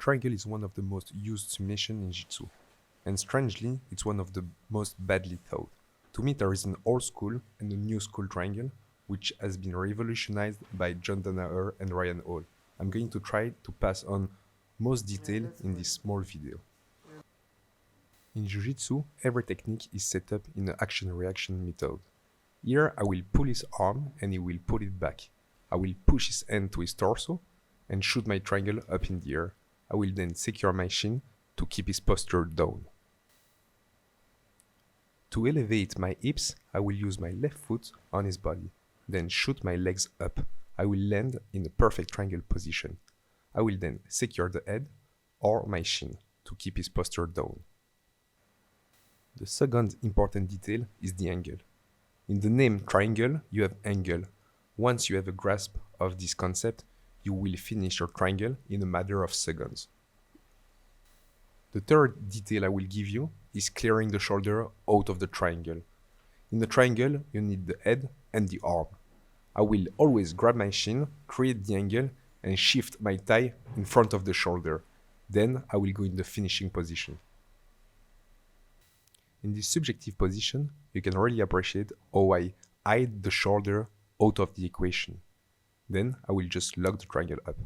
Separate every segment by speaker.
Speaker 1: triangle is one of the most used submission in Jiu-Jitsu, and strangely, it's one of the most badly taught. To me, there is an old school and a new school triangle, which has been revolutionized by John Danaher and Ryan Hall. I'm going to try to pass on most detail in this small video. In Jiu-Jitsu, every technique is set up in an action-reaction method. Here, I will pull his arm and he will pull it back. I will push his hand to his torso and shoot my triangle up in the air. I will then secure my shin to keep his posture down. To elevate my hips, I will use my left foot on his body, then shoot my legs up. I will land in a perfect triangle position. I will then secure the head or my shin to keep his posture down. The second important detail is the angle. In the name triangle, you have angle. Once you have a grasp of this concept, you will finish your triangle in a matter of seconds. The third detail I will give you is clearing the shoulder out of the triangle. In the triangle, you need the head and the arm. I will always grab my shin, create the angle, and shift my thigh in front of the shoulder. Then I will go in the finishing position. In this subjective position, you can really appreciate how I hide the shoulder out of the equation. Then I will just lock the triangle up.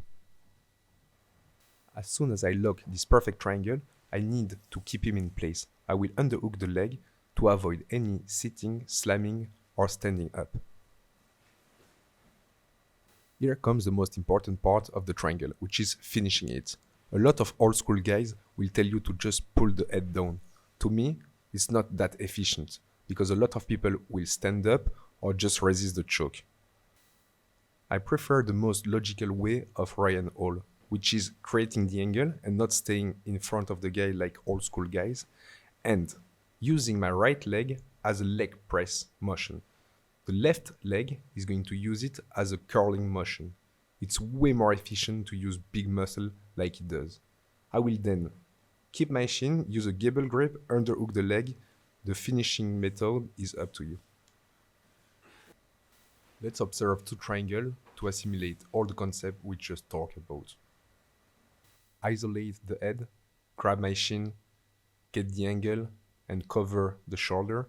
Speaker 1: As soon as I lock this perfect triangle, I need to keep him in place. I will underhook the leg to avoid any sitting, slamming, or standing up. Here comes the most important part of the triangle, which is finishing it. A lot of old school guys will tell you to just pull the head down. To me, it's not that efficient, because a lot of people will stand up or just resist the choke. I prefer the most logical way of Ryan Hall, which is creating the angle and not staying in front of the guy like old school guys, and using my right leg as a leg press motion. The left leg is going to use it as a curling motion. It's way more efficient to use big muscle like it does. I will then keep my shin, use a gable grip, underhook the leg. The finishing method is up to you. Let's observe two triangles to assimilate all the concepts we just talked about. Isolate the head, grab my shin, get the angle and cover the shoulder,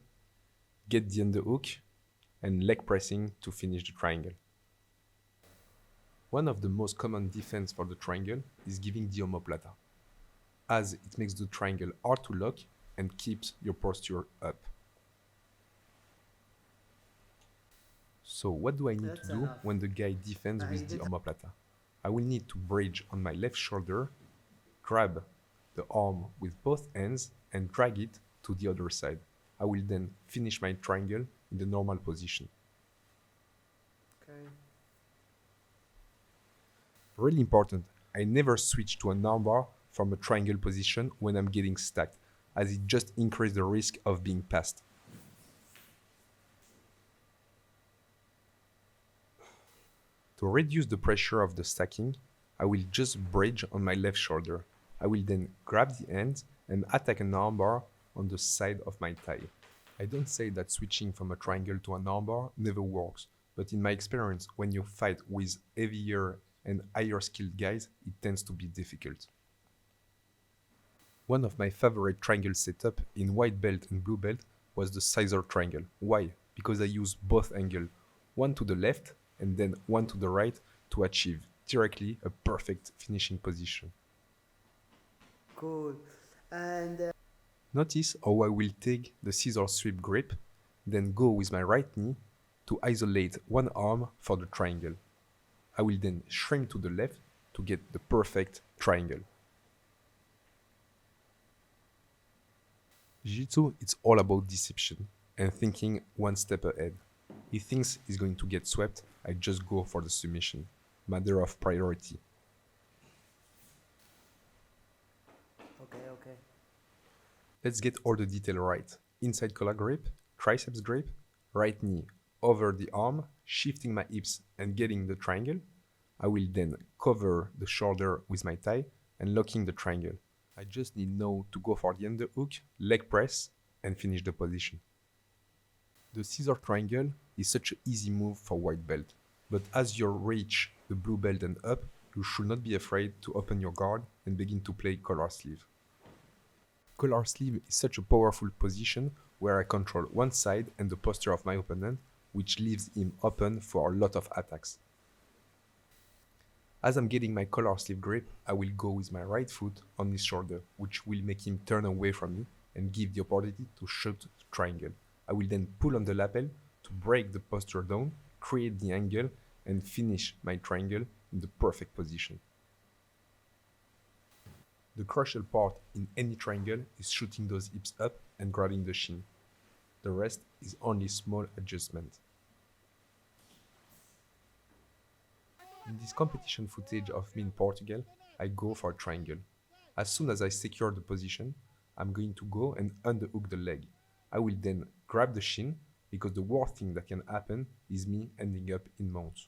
Speaker 1: get the underhook, and leg pressing to finish the triangle. One of the most common defense for the triangle is giving the omoplata, as it makes the triangle hard to lock and keeps your posture up. So what do I need to do when the guy defends with the omoplata? I will need to bridge on my left shoulder, grab the arm with both hands and drag it to the other side. I will then finish my triangle in the normal position.
Speaker 2: Okay.
Speaker 1: Really important, I never switch to an armbar from a triangle position when I'm getting stacked, as it just increases the risk of being passed. To reduce the pressure of the stacking, I will just bridge on my left shoulder. I will then grab the hand and attack an armbar on the side of my thigh. I don't say that switching from a triangle to an armbar never works, but in my experience, when you fight with heavier and higher skilled guys, it tends to be difficult. One of my favorite triangle setup in white belt and blue belt was the scissor triangle. Why? Because I use both angles, one to the left and then one to the right to achieve directly a perfect finishing position.
Speaker 2: Cool. And
Speaker 1: Notice how I will take the scissor sweep grip, then go with my right knee to isolate one arm for the triangle. I will then shrink to the left to get the perfect triangle. Jiu-Jitsu, it's all about deception and thinking one step ahead. He thinks he's going to get swept, I just go for the submission. Matter of priority.
Speaker 2: okay.
Speaker 1: Let's get all the detail right. Inside collar grip, triceps grip, right knee over the arm, shifting my hips and getting the triangle. I will then cover the shoulder with my thigh and locking the triangle. I just need now to go for the underhook, leg press, and finish the position. The scissor triangle is such an easy move for white belt, but as you reach the blue belt and up, You should not be afraid to open your guard and begin to play collar sleeve. Collar sleeve is such a powerful position where I control one side and the posture of my opponent, which leaves him open for a lot of attacks. As I'm getting my collar sleeve grip, I will go with my right foot on his shoulder, which will make him turn away from me and give the opportunity to shoot the triangle. I will then pull on the lapel to break the posture down, create the angle, and finish my triangle in the perfect position. The crucial part in any triangle is shooting those hips up and grabbing the shin. The rest is only small adjustment. In this competition footage of me in Portugal, I go for a triangle. As soon as I secure the position, I'm going to go and underhook the leg. I will then grab the shin, because the worst thing that can happen is me ending up in mount.